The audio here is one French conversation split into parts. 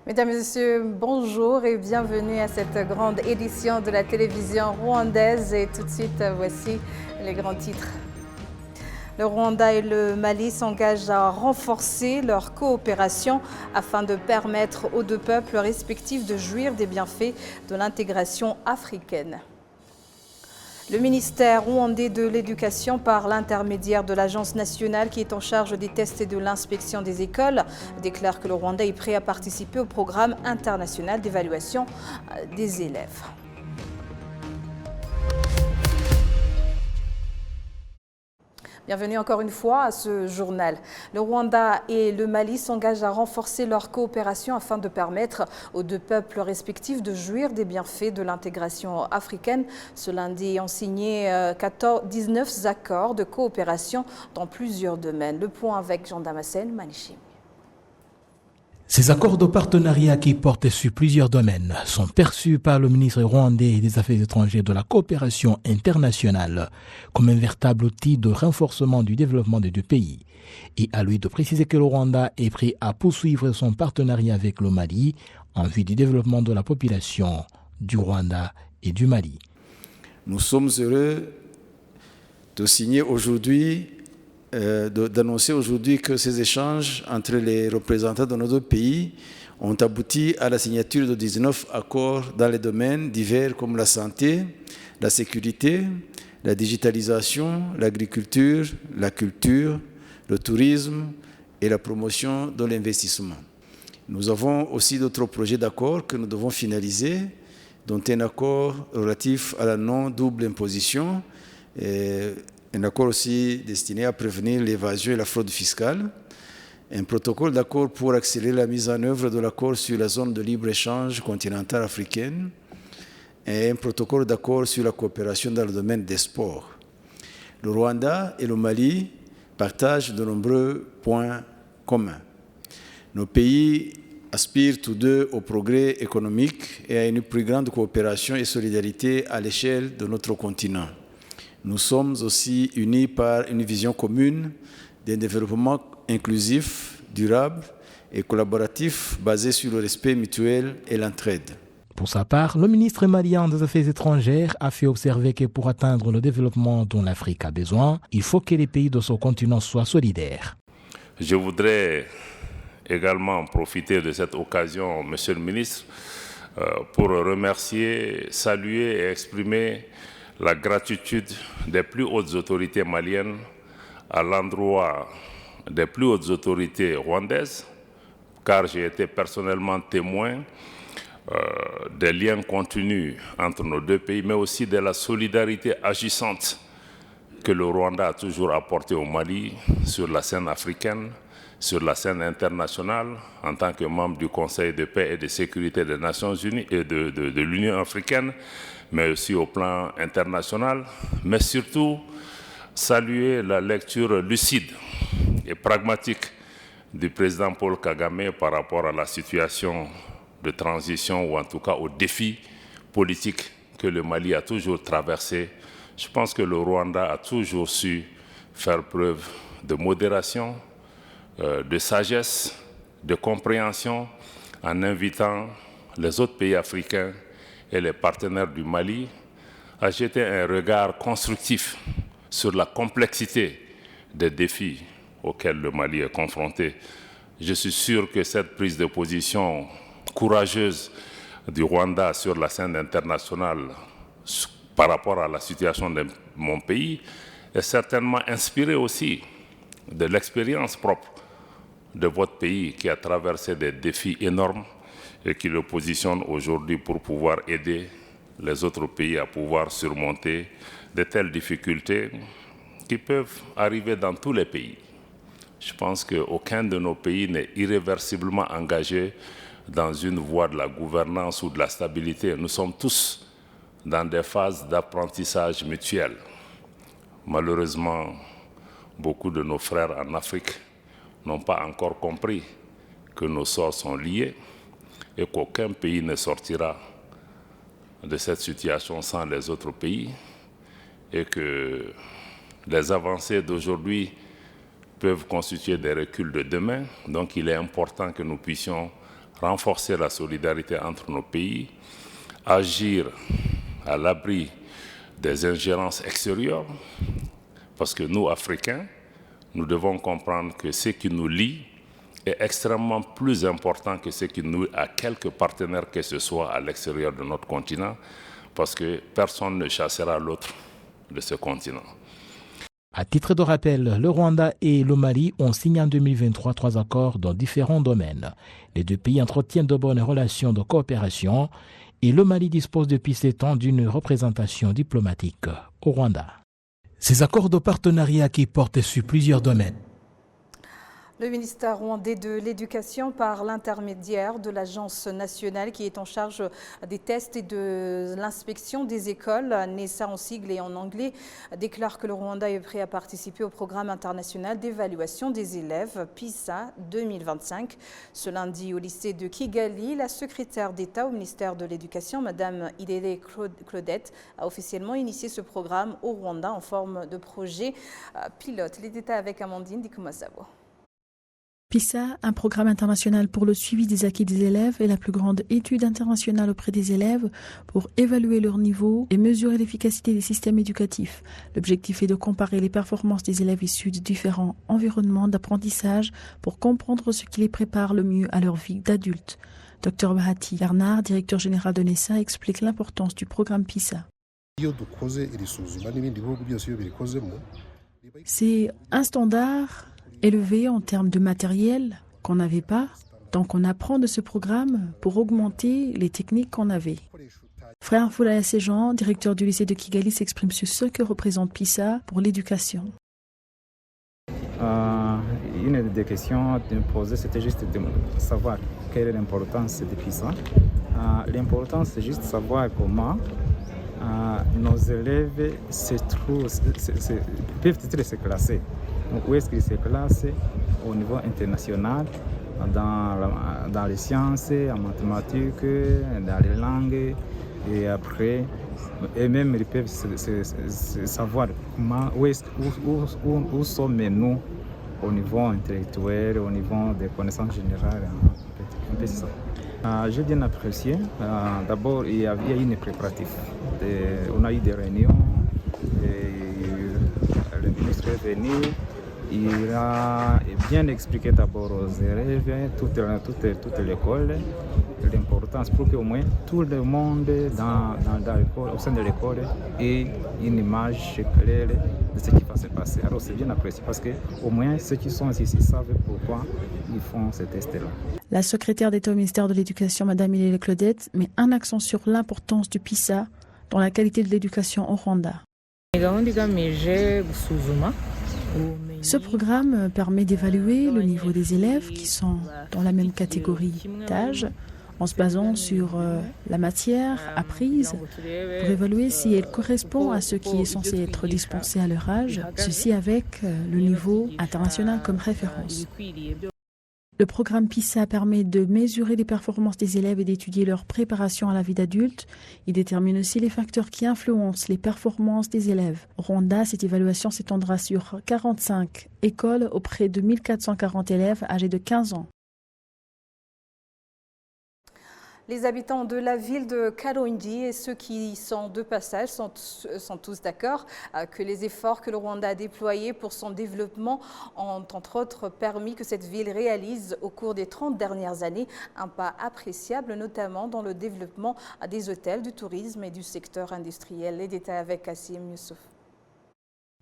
Mesdames et messieurs, bonjour et bienvenue à cette grande édition de la télévision rwandaise. Et tout de suite, voici les grands titres. Le Rwanda et le Mali s'engagent à renforcer leur coopération afin de permettre aux deux peuples respectifs de jouir des bienfaits de l'intégration africaine. Le ministère rwandais de l'Éducation, par l'intermédiaire de l'Agence nationale qui est en charge des tests et de l'inspection des écoles, déclare que le Rwanda est prêt à participer au programme international d'évaluation des élèves. Bienvenue encore une fois à ce journal. Le Rwanda et le Mali s'engagent à renforcer leur coopération afin de permettre aux deux peuples respectifs de jouir des bienfaits de l'intégration africaine. Ce lundi ont signé 19 accords de coopération dans plusieurs domaines. Le point avec Jean Damascène, Manichim. Ces accords de partenariat qui portent sur plusieurs domaines sont perçus par le ministre rwandais des Affaires étrangères de la coopération internationale comme un véritable outil de renforcement du développement des deux pays. Et à lui de préciser que le Rwanda est prêt à poursuivre son partenariat avec le Mali en vue du développement de la population du Rwanda et du Mali. Nous sommes heureux de signer aujourd'hui d'annoncer aujourd'hui que ces échanges entre les représentants de nos deux pays ont abouti à la signature de 19 accords dans les domaines divers comme la santé, la sécurité, la digitalisation, l'agriculture, la culture, le tourisme et la promotion de l'investissement. Nous avons aussi d'autres projets d'accords que nous devons finaliser, dont un accord relatif à la non-double imposition, un accord aussi destiné à prévenir l'évasion et la fraude fiscale, un protocole d'accord pour accélérer la mise en œuvre de l'accord sur la zone de libre-échange continentale africaine et un protocole d'accord sur la coopération dans le domaine des sports. Le Rwanda et le Mali partagent de nombreux points communs. Nos pays aspirent tous deux au progrès économique et à une plus grande coopération et solidarité à l'échelle de notre continent. Nous sommes aussi unis par une vision commune d'un développement inclusif, durable et collaboratif basé sur le respect mutuel et l'entraide. Pour sa part, le ministre malien des Affaires étrangères a fait observer que pour atteindre le développement dont l'Afrique a besoin, il faut que les pays de ce continent soient solidaires. Je voudrais également profiter de cette occasion, Monsieur le ministre, pour remercier, saluer et exprimer la gratitude des plus hautes autorités maliennes à l'endroit des plus hautes autorités rwandaises, car j'ai été personnellement témoin des liens contenus entre nos deux pays, mais aussi de la solidarité agissante que le Rwanda a toujours apportée au Mali sur la scène africaine, sur la scène internationale, en tant que membre du Conseil de paix et de sécurité des Nations Unies et de l'Union africaine, mais aussi au plan international, mais surtout saluer la lecture lucide et pragmatique du président Paul Kagame par rapport à la situation de transition ou en tout cas aux défis politiques que le Mali a toujours traversé. Je pense que le Rwanda a toujours su faire preuve de modération, de sagesse, de compréhension en invitant les autres pays africains et les partenaires du Mali à jeter un regard constructif sur la complexité des défis auxquels le Mali est confronté. Je suis sûr que cette prise de position courageuse du Rwanda sur la scène internationale par rapport à la situation de mon pays est certainement inspirée aussi de l'expérience propre de votre pays qui a traversé des défis énormes et qui le positionne aujourd'hui pour pouvoir aider les autres pays à pouvoir surmonter de telles difficultés qui peuvent arriver dans tous les pays. Je pense qu'aucun de nos pays n'est irréversiblement engagé dans une voie de la gouvernance ou de la stabilité. Nous sommes tous dans des phases d'apprentissage mutuel. Malheureusement, beaucoup de nos frères en Afrique n'ont pas encore compris que nos sorts sont liés et qu'aucun pays ne sortira de cette situation sans les autres pays et que les avancées d'aujourd'hui peuvent constituer des reculs de demain. Donc il est important que nous puissions renforcer la solidarité entre nos pays, agir à l'abri des ingérences extérieures, parce que nous, Africains, nous devons comprendre que ce qui nous lie est extrêmement plus important que ce qui nous lie à quelques partenaires que ce soit à l'extérieur de notre continent, parce que personne ne chassera l'autre de ce continent. À titre de rappel, le Rwanda et le Mali ont signé en 2023 3 accords dans différents domaines. Les deux pays entretiennent de bonnes relations de coopération et le Mali dispose depuis 7 ans d'une représentation diplomatique au Rwanda. Ces accords de partenariat qui portent sur plusieurs domaines. Le ministère rwandais de l'Éducation, par l'intermédiaire de l'Agence nationale qui est en charge des tests et de l'inspection des écoles, NESA en sigle et en anglais, déclare que le Rwanda est prêt à participer au programme international d'évaluation des élèves PISA 2025. Ce lundi, au lycée de Kigali, la secrétaire d'État au ministère de l'Éducation, Mme Idele Claudette, a officiellement initié ce programme au Rwanda en forme de projet pilote. Les détails avec Amandine Dikumasabo. PISA, un programme international pour le suivi des acquis des élèves, est la plus grande étude internationale auprès des élèves pour évaluer leur niveau et mesurer l'efficacité des systèmes éducatifs. L'objectif est de comparer les performances des élèves issus de différents environnements d'apprentissage pour comprendre ce qui les prépare le mieux à leur vie d'adulte. Dr Bahati Bernard, directeur général de NESA, explique l'importance du programme PISA. C'est un standard élevé en termes de matériel qu'on n'avait pas, donc on apprend de ce programme pour augmenter les techniques qu'on avait. Frère Foulaya Sejan, directeur du lycée de Kigali, s'exprime sur ce que représente PISA pour l'éducation. Une des questions de me poser, c'était juste de savoir quelle est l'importance de PISA. L'importance, c'est juste de savoir comment nos élèves peuvent se classer. Donc, où est-ce qu'ils se classent au niveau international, dans les sciences, en mathématiques, dans les langues, et après, et même ils peuvent savoir comment, où sommes-nous au niveau intellectuel, au niveau des connaissances générales. Un peu ça. J'ai bien apprécié. D'abord, il y a eu une préparatif. On a eu des réunions, le ministre est venu. Il a bien expliqué d'abord aux élèves, toute l'école, l'importance pour qu'au moins tout le monde au sein de l'école ait une image claire de ce qui va se passer. Alors c'est bien apprécié parce qu'au moins ceux qui sont ici savent pourquoi ils font ces tests-là. La secrétaire d'État au ministère de l'Éducation, Mme Idele Claudette, met un accent sur l'importance du PISA dans la qualité de l'éducation au Rwanda. Ce programme permet d'évaluer le niveau des élèves qui sont dans la même catégorie d'âge en se basant sur la matière apprise pour évaluer si elle correspond à ce qui est censé être dispensé à leur âge, ceci avec le niveau international comme référence. Le programme PISA permet de mesurer les performances des élèves et d'étudier leur préparation à la vie d'adulte. Il détermine aussi les facteurs qui influencent les performances des élèves. Au Rwanda, cette évaluation s'étendra sur 45 écoles auprès de 1440 élèves âgés de 15 ans. Les habitants de la ville de Karongi et ceux qui sont de passage sont tous d'accord que les efforts que le Rwanda a déployés pour son développement ont entre autres permis que cette ville réalise au cours des 30 dernières années un pas appréciable, notamment dans le développement des hôtels, du tourisme et du secteur industriel. Les détails avec Kassim Youssouf.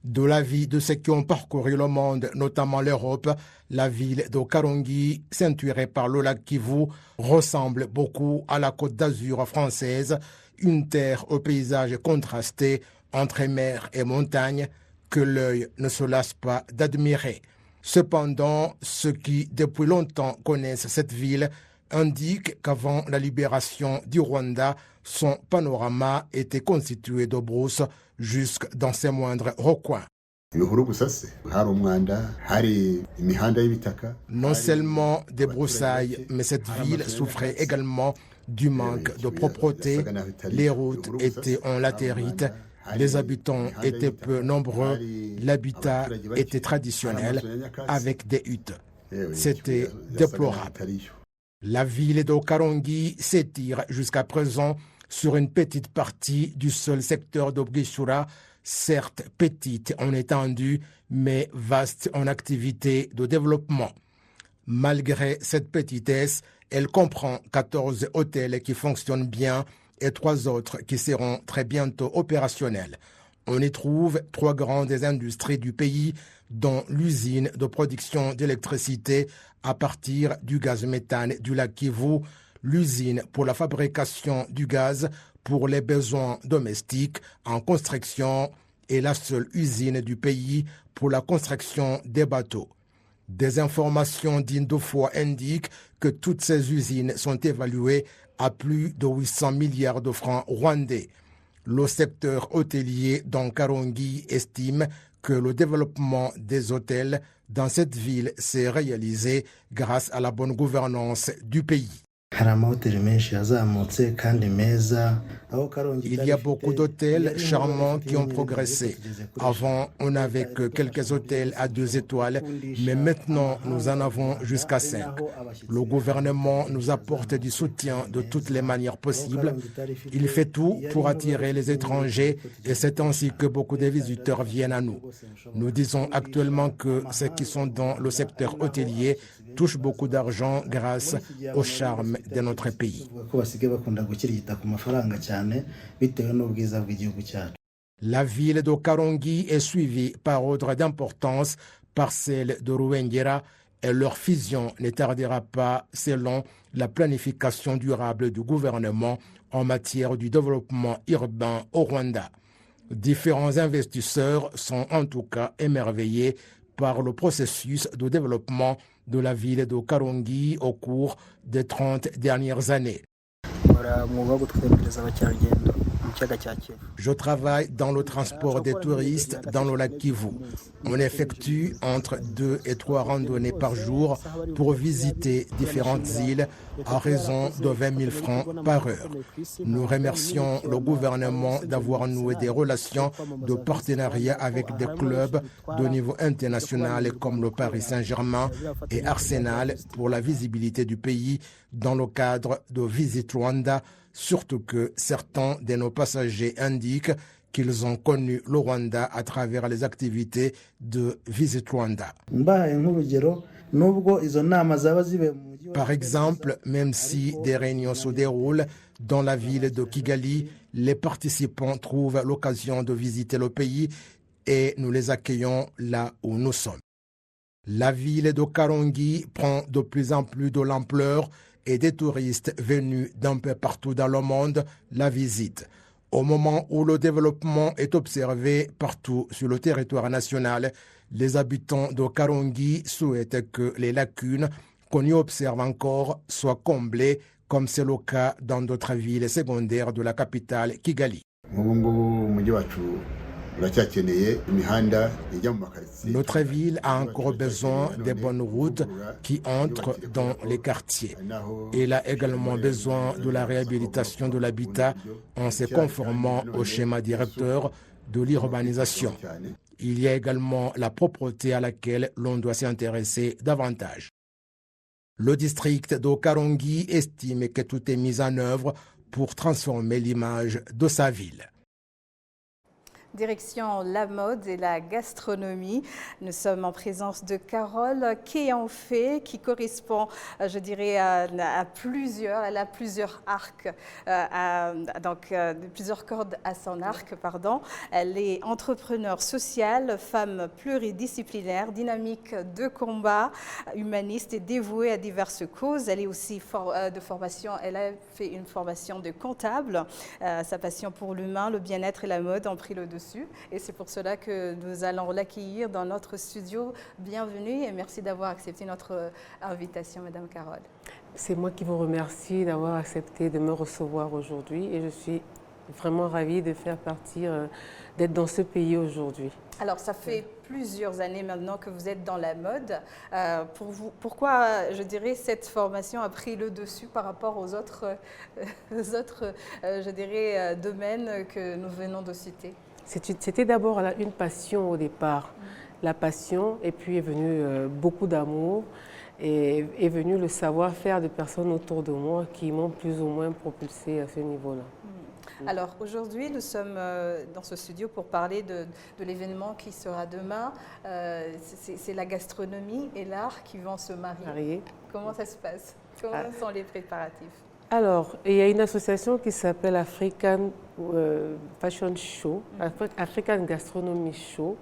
De l'avis de ceux qui ont parcouru le monde, notamment l'Europe, la ville de Karongi, ceinturée par le lac Kivu, ressemble beaucoup à la Côte d'Azur française, une terre au paysage contrasté entre mer et montagne que l'œil ne se lasse pas d'admirer. Cependant, ceux qui depuis longtemps connaissent cette ville indiquent qu'avant la libération du Rwanda, son panorama était constitué de brousses jusque dans ses moindres recoins. Non seulement des broussailles, mais cette ville souffrait également du manque de propreté. Les routes étaient en latérite, les habitants étaient peu nombreux, l'habitat était traditionnel avec des huttes. C'était déplorable. La ville d'Okarongi s'étire jusqu'à présent sur une petite partie du seul secteur d'Obgishura, certes petite en étendue, mais vaste en activité de développement. Malgré cette petitesse, elle comprend 14 hôtels qui fonctionnent bien et 3 autres qui seront très bientôt opérationnels. On y trouve 3 grandes industries du pays, dont l'usine de production d'électricité à partir du gaz méthane du lac Kivu, l'usine pour la fabrication du gaz pour les besoins domestiques en construction et la seule usine du pays pour la construction des bateaux. Des informations dignes de foi indiquent que toutes ces usines sont évaluées à plus de 800 milliards de francs rwandais. Le secteur hôtelier d'Okarongi estime que le développement des hôtels dans cette ville s'est réalisé grâce à la bonne gouvernance du pays. Il y a beaucoup d'hôtels charmants qui ont progressé. Avant, on n'avait que quelques hôtels à 2 étoiles, mais maintenant, nous en avons jusqu'à 5. Le gouvernement nous apporte du soutien de toutes les manières possibles. Il fait tout pour attirer les étrangers et c'est ainsi que beaucoup de visiteurs viennent à nous. Nous disons actuellement que ceux qui sont dans le secteur hôtelier touchent beaucoup d'argent grâce au charme de notre pays. La ville d'Okarongi est suivie par ordre d'importance par celle de Ruwengera et leur fusion ne tardera pas selon la planification durable du gouvernement en matière du développement urbain au Rwanda. Différents investisseurs sont en tout cas émerveillés par le processus de développement de la ville d'Okarongi au cours des 30 dernières années. Je travaille dans le transport des touristes dans le lac Kivu. On effectue entre 2 et 3 randonnées par jour pour visiter différentes îles à raison de 20 000 francs par heure. Nous remercions le gouvernement d'avoir noué des relations de partenariat avec des clubs de niveau international comme le Paris Saint-Germain et Arsenal pour la visibilité du pays dans le cadre de Visit Rwanda, surtout que certains de nos passagers indiquent qu'ils ont connu le Rwanda à travers les activités de Visit Rwanda. Par exemple, même si des réunions se déroulent dans la ville de Kigali, les participants trouvent l'occasion de visiter le pays et nous les accueillons là où nous sommes. La ville d'Okarongi prend de plus en plus de l'ampleur et des touristes venus d'un peu partout dans le monde la visitent. Au moment où le développement est observé partout sur le territoire national, les habitants d'Okarongi souhaitent que les lacunes qu'on y observe encore soient comblées, comme c'est le cas dans d'autres villes secondaires de la capitale Kigali. Notre ville a encore besoin de bonnes routes qui entrent dans les quartiers. Elle a également besoin de la réhabilitation de l'habitat en se conformant au schéma directeur de l'urbanisation. Il y a également la propreté à laquelle l'on doit s'intéresser davantage. Le district d'Okarongi estime que tout est mis en œuvre pour transformer l'image de sa ville. Direction la mode et la gastronomie. Nous sommes en présence de Carole Kéanfé qui correspond, je dirais, à plusieurs. Elle a plusieurs arcs, plusieurs cordes à son arc, pardon. Elle est entrepreneure sociale, femme pluridisciplinaire, dynamique de combat, humaniste et dévouée à diverses causes. Elle est aussi de formation, elle a fait une formation de comptable. Sa passion pour l'humain, le bien-être et la mode ont pris le dessus. Et c'est pour cela que nous allons l'accueillir dans notre studio. Bienvenue et merci d'avoir accepté notre invitation, Madame Carole. C'est moi qui vous remercie d'avoir accepté de me recevoir aujourd'hui et je suis vraiment ravie de faire partie, d'être dans ce pays aujourd'hui. Alors, ça fait plusieurs années maintenant que vous êtes dans la mode. Pour vous, pourquoi, je dirais, cette formation a pris le dessus par rapport aux autres je dirais, domaines que nous venons de citer? C'était d'abord une passion au départ. La passion, et puis est venu beaucoup d'amour. est venu le savoir-faire de personnes autour de moi qui m'ont plus ou moins propulsée à ce niveau-là. Alors aujourd'hui, nous sommes dans ce studio pour parler de l'événement qui sera demain. C'est la gastronomie et l'art qui vont se marier. Comment ça se passe? Comment sont les préparatifs? Alors, il y a une association qui s'appelle African Fashion Show, African Gastronomy Show,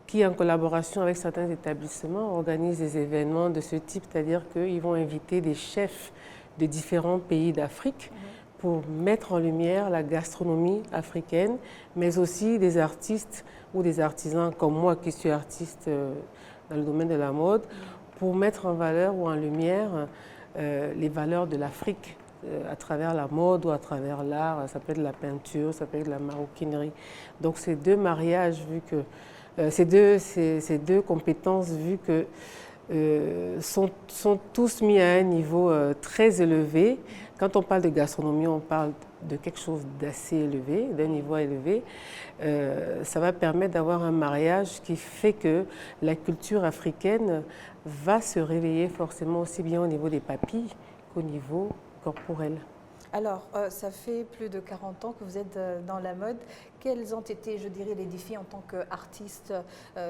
qui, en collaboration avec certains établissements, organise des événements de ce type, c'est-à-dire qu'ils vont inviter des chefs de différents pays d'Afrique pour mettre en lumière la gastronomie africaine, mais aussi des artistes ou des artisans comme moi qui suis artiste dans le domaine de la mode, pour mettre en valeur ou en lumière les valeurs de l'Afrique à travers la mode ou à travers l'art. Ça peut être de la peinture, ça peut être de la maroquinerie. Donc ces deux mariages, vu que ces deux compétences, vu que sont tous mis à un niveau très élevé. Quand on parle de gastronomie, on parle de quelque chose d'assez élevé, d'un niveau élevé. Ça va permettre d'avoir un mariage qui fait que la culture africaine va se réveiller forcément aussi bien au niveau des papilles qu'au niveau corporel. Alors, ça fait plus de 40 ans que vous êtes dans la mode. Quels ont été, je dirais, les défis en tant qu'artiste,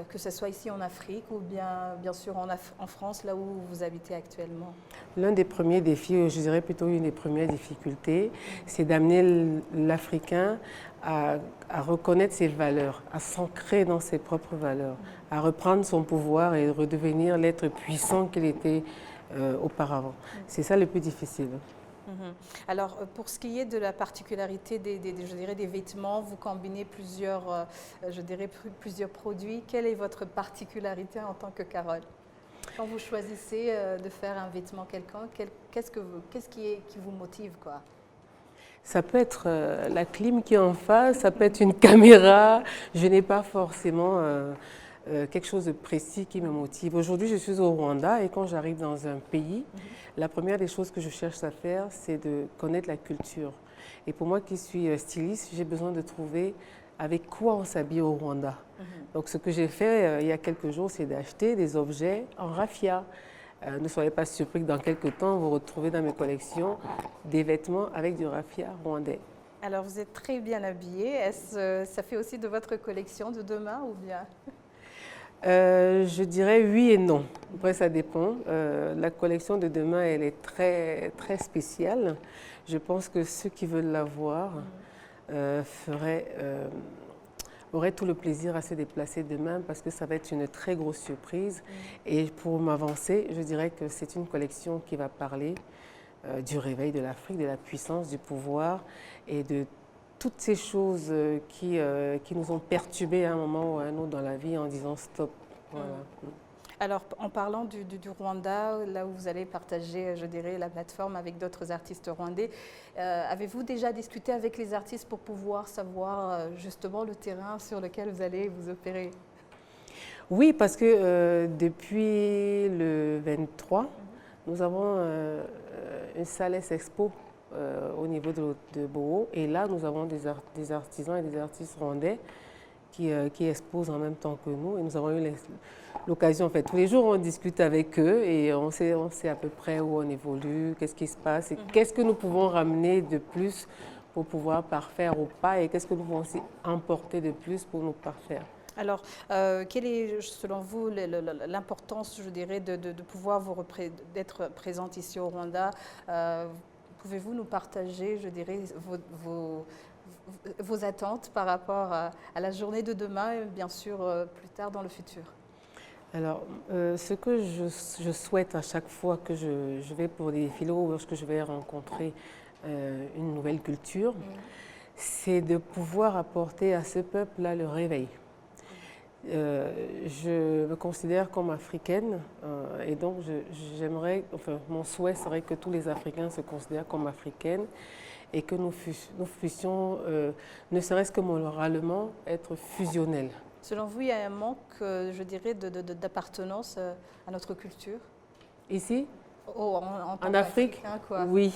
que ce soit ici en Afrique ou bien sûr en France, là où vous habitez actuellement? L'un des premiers défis, je dirais plutôt une des premières difficultés, c'est d'amener l'Africain à reconnaître ses valeurs, à s'ancrer dans ses propres valeurs, à reprendre son pouvoir et redevenir l'être puissant qu'il était auparavant. C'est ça le plus difficile. Alors, pour ce qui est de la particularité je dirais des vêtements, vous combinez plusieurs produits. Quelle est votre particularité en tant que Carole? Quand vous choisissez de faire un vêtement quelconque, qu'est-ce qui vous motive, quoi? Ça peut être la clim qui est en face, ça peut être une caméra. Je n'ai pas forcément quelque chose de précis qui me motive. Aujourd'hui, je suis au Rwanda et quand j'arrive dans un pays, la première des choses que je cherche à faire, c'est de connaître la culture. Et pour moi qui suis styliste, j'ai besoin de trouver avec quoi on s'habille au Rwanda. Donc ce que j'ai fait il y a quelques jours, c'est d'acheter des objets en raffia. Ne soyez pas surpris que dans quelques temps, vous retrouvez dans mes collections des vêtements avec du raffia rwandais. Alors vous êtes très bien habillée. Est-ce ça fait aussi de votre collection de demain ou bien? Je dirais oui et non. Après, ça dépend. La collection de demain, elle est très, très spéciale. Je pense que ceux qui veulent la voir auraient tout le plaisir à se déplacer demain parce que ça va être une très grosse surprise. Et pour m'avancer, je dirais que c'est une collection qui va parler du réveil de l'Afrique, de la puissance, du pouvoir et de toutes ces choses qui nous ont perturbés à un moment ou à un autre dans la vie en disant stop. Voilà. Alors, en parlant du Rwanda, là où vous allez partager, je dirais, la plateforme avec d'autres artistes rwandais, avez-vous déjà discuté avec les artistes pour pouvoir savoir justement le terrain sur lequel vous allez vous opérer? Oui, parce que depuis le 23, nous avons une salle Expo au niveau de Boho. Et là, nous avons des artisans et des artistes rwandais qui exposent en même temps que nous. Et nous avons eu l'occasion, en fait, tous les jours, on discute avec eux et on sait à peu près où on évolue, qu'est-ce qui se passe et qu'est-ce que nous pouvons ramener de plus pour pouvoir parfaire ou pas et qu'est-ce que nous pouvons aussi emporter de plus pour nous parfaire. Alors, quelle est, selon vous, l'importance, je dirais, de pouvoir d'être présente ici au Rwanda? Pouvez-vous nous partager, je dirais, vos attentes par rapport à la journée de demain et bien sûr plus tard dans le futur? Alors, ce que je souhaite à chaque fois que je vais pour des défilés ou lorsque je vais rencontrer une nouvelle culture, c'est de pouvoir apporter à ce peuple-là le réveil. Je me considère comme africaine et donc j'aimerais, enfin mon souhait serait que tous les Africains se considèrent comme africaines et que nous puissions, ne serait-ce que moralement, être fusionnels. Selon vous, il y a un manque, je dirais, d'appartenance à notre culture? Ici? En Afrique, quoi. Oui,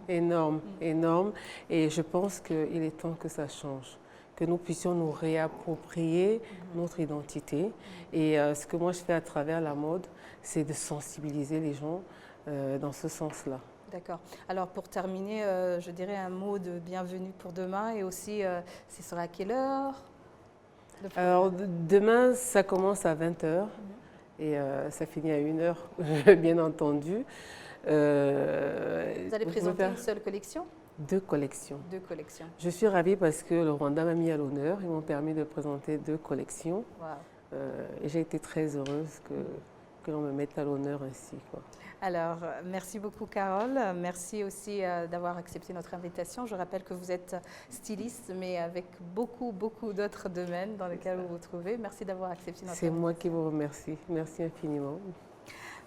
énorme, énorme. Et je pense qu'il est temps que ça change, que nous puissions nous réapproprier notre identité. Et ce que moi je fais à travers la mode, c'est de sensibiliser les gens dans ce sens-là. D'accord. Alors pour terminer, je dirais un mot de bienvenue pour demain et aussi, ce sera à quelle heure? Alors demain, ça commence à 20h et ça finit à 1h, bien entendu. Vous allez présenter une seule collection? 2 collections. 2 collections. Je suis ravie parce que le Rwanda m'a mis à l'honneur. Ils m'ont permis de présenter 2 collections. Wow. Et j'ai été très heureuse que l'on me mette à l'honneur ainsi, quoi. Alors, merci beaucoup Carole. Merci aussi d'avoir accepté notre invitation. Je rappelle que vous êtes styliste, mais avec beaucoup d'autres domaines dans lesquels vous vous trouvez. Merci d'avoir accepté notre invitation. C'est moi qui vous remercie. Merci infiniment.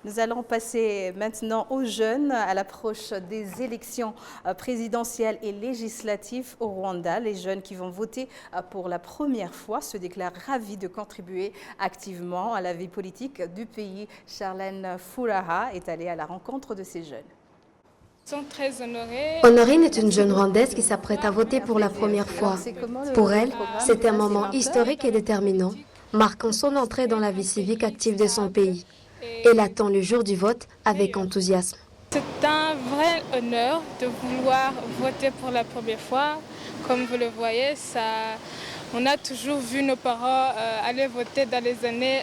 Nous allons passer maintenant aux jeunes à l'approche des élections présidentielles et législatives au Rwanda. Les jeunes qui vont voter pour la première fois se déclarent ravis de contribuer activement à la vie politique du pays. Charlène Furaha est allée à la rencontre de ces jeunes. Sont très honorés. Honorine est une jeune Rwandaise qui s'apprête à voter pour la première fois. Pour elle, c'est un moment historique et déterminant, marquant son entrée dans la vie civique active de son pays. Elle attend le jour du vote avec enthousiasme. C'est un vrai honneur de vouloir voter pour la première fois. Comme vous le voyez, on a toujours vu nos parents aller voter dans les années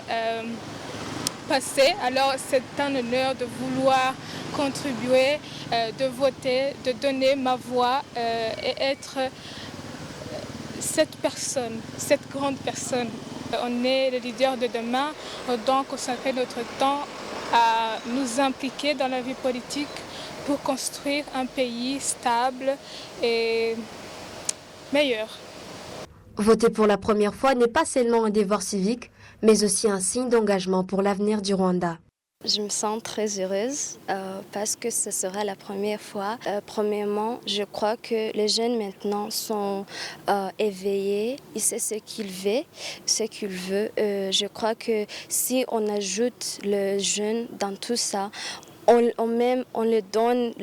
passées. Alors c'est un honneur de vouloir contribuer, de voter, de donner ma voix et être cette personne, cette grande personne. On est le leader de demain, donc consacrer notre temps à nous impliquer dans la vie politique pour construire un pays stable et meilleur. Voter pour la première fois n'est pas seulement un devoir civique, mais aussi un signe d'engagement pour l'avenir du Rwanda. Je me sens très heureuse parce que ce sera la première fois. Premièrement, je crois que les jeunes maintenant sont éveillés, ils savent ce qu'ils veulent, je crois que si on ajoute le jeune dans tout ça, on le donne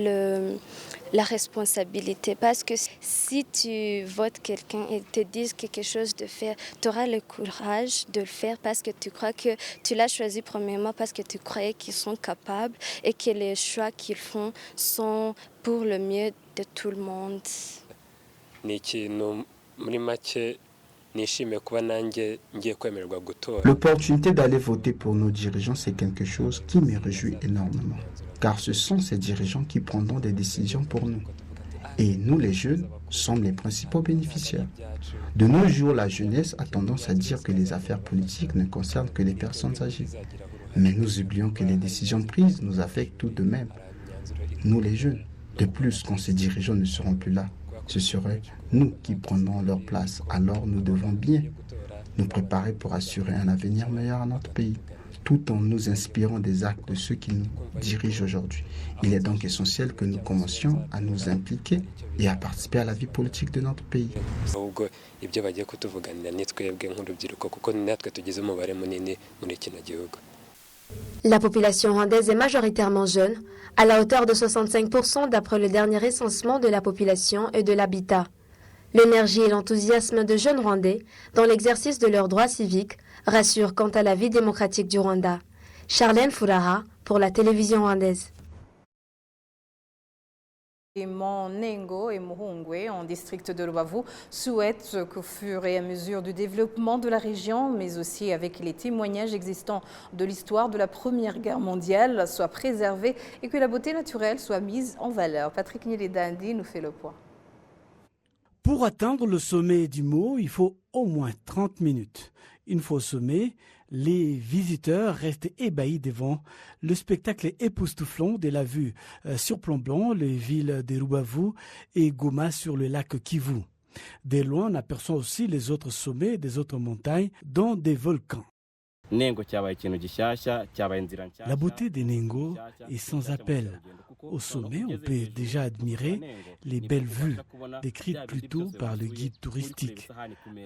la responsabilité, parce que si tu votes quelqu'un et te disent quelque chose de faire, tu auras le courage de le faire parce que tu crois que tu l'as choisi premièrement parce que tu croyais qu'ils sont capables et que les choix qu'ils font sont pour le mieux de tout le monde. L'opportunité d'aller voter pour nos dirigeants, c'est quelque chose qui me réjouit énormément, car ce sont ces dirigeants qui prendront des décisions pour nous. Et nous, les jeunes, sommes les principaux bénéficiaires. De nos jours, la jeunesse a tendance à dire que les affaires politiques ne concernent que les personnes âgées. Mais nous oublions que les décisions prises nous affectent tout de même. Nous, les jeunes. De plus, quand ces dirigeants ne seront plus là, ce serait nous qui prendrons leur place. Alors nous devons bien nous préparer pour assurer un avenir meilleur à notre pays, tout en nous inspirant des actes de ceux qui nous dirigent aujourd'hui. Il est donc essentiel que nous commencions à nous impliquer et à participer à la vie politique de notre pays. La population rwandaise est majoritairement jeune, à la hauteur de 65% d'après le dernier recensement de la population et de l'habitat. L'énergie et l'enthousiasme de jeunes Rwandais dans l'exercice de leurs droits civiques rassurent quant à la vie démocratique du Rwanda. Charlène Furaha pour la télévision rwandaise. Monengo et Muhungwe, en district de Rubavu, souhaitent qu'au fur et à mesure du développement de la région, mais aussi avec les témoignages existants de l'histoire de la Première Guerre mondiale, soient préservés et que la beauté naturelle soit mise en valeur. Patrick Niledandi nous fait le point. Pour atteindre le sommet du mot, il faut au moins 30 minutes. Une fois au sommet, les visiteurs restent ébahis devant le spectacle époustouflant de la vue surplombant les villes de Rubavu et Goma sur le lac Kivu. De loin, on aperçoit aussi les autres sommets des autres montagnes, dont des volcans. La beauté de Nengo est sans appel. Au sommet, on peut déjà admirer les belles vues décrites plus tôt par le guide touristique.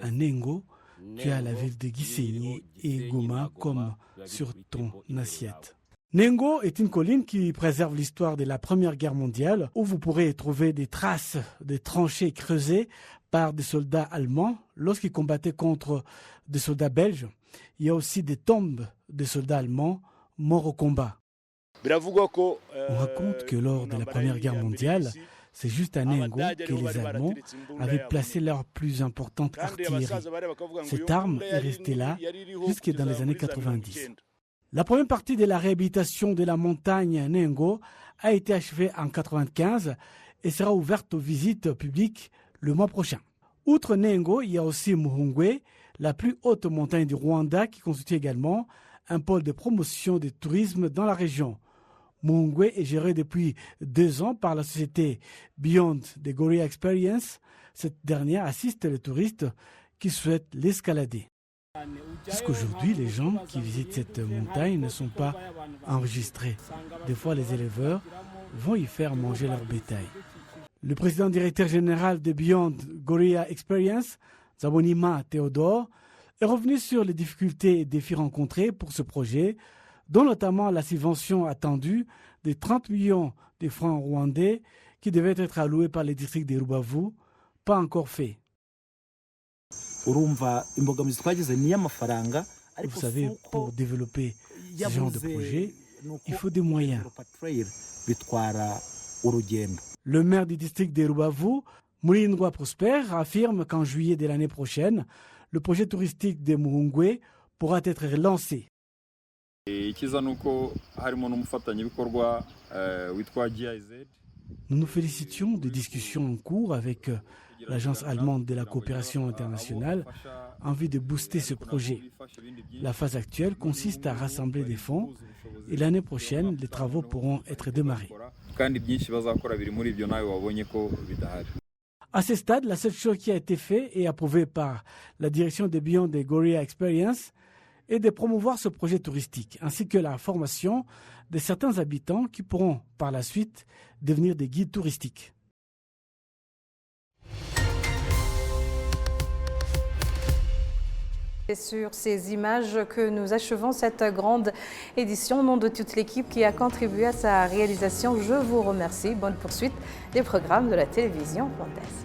À Nengo, tu as la ville de Gisenyi et Goma comme sur ton assiette. Nengo est une colline qui préserve l'histoire de la Première Guerre mondiale, où vous pourrez trouver des traces de tranchées creusées par des soldats allemands lorsqu'ils combattaient contre des soldats belges. Il y a aussi des tombes de soldats allemands morts au combat. On raconte que lors de la Première Guerre mondiale, c'est juste à Nengo que les Allemands avaient placé leur plus importante artillerie. Cette arme est restée là jusque dans les années 90. La première partie de la réhabilitation de la montagne Nengo a été achevée en 1995 et sera ouverte aux visites publiques le mois prochain. Outre Nengo, il y a aussi Muhungwe, la plus haute montagne du Rwanda, qui constitue également un pôle de promotion du tourisme dans la région. Muhungwe est géré depuis 2 ans par la société Beyond the Gorilla Experience. Cette dernière assiste les touristes qui souhaitent l'escalader. Jusqu'aujourd'hui, les gens qui visitent cette montagne ne sont pas enregistrés. Des fois, les éleveurs vont y faire manger leur bétail. Le président directeur général de Beyond Gorilla Experience, Zabonima Théodore, est revenu sur les difficultés et défis rencontrés pour ce projet, dont notamment la subvention attendue de 30 millions de francs rwandais qui devaient être alloués par les districts de Rubavu, pas encore fait. Vous savez, pour développer ce genre de projet, il faut des moyens. Le maire du district de Rubavu, Mulindwa Prosper, affirme qu'en juillet de l'année prochaine, le projet touristique de Muhungwe pourra être lancé. Nous nous félicitions des discussions en cours avec l'Agence allemande de la coopération internationale en vue de booster ce projet. La phase actuelle consiste à rassembler des fonds et l'année prochaine, les travaux pourront être démarrés. À ce stade, la seule chose qui a été faite et approuvée par la direction de Beyond the Gorilla Experience est de promouvoir ce projet touristique, ainsi que la formation de certains habitants qui pourront par la suite devenir des guides touristiques. C'est sur ces images que nous achevons cette grande édition. Au nom de toute l'équipe qui a contribué à sa réalisation, je vous remercie. Bonne poursuite des programmes de la télévision rwandaise.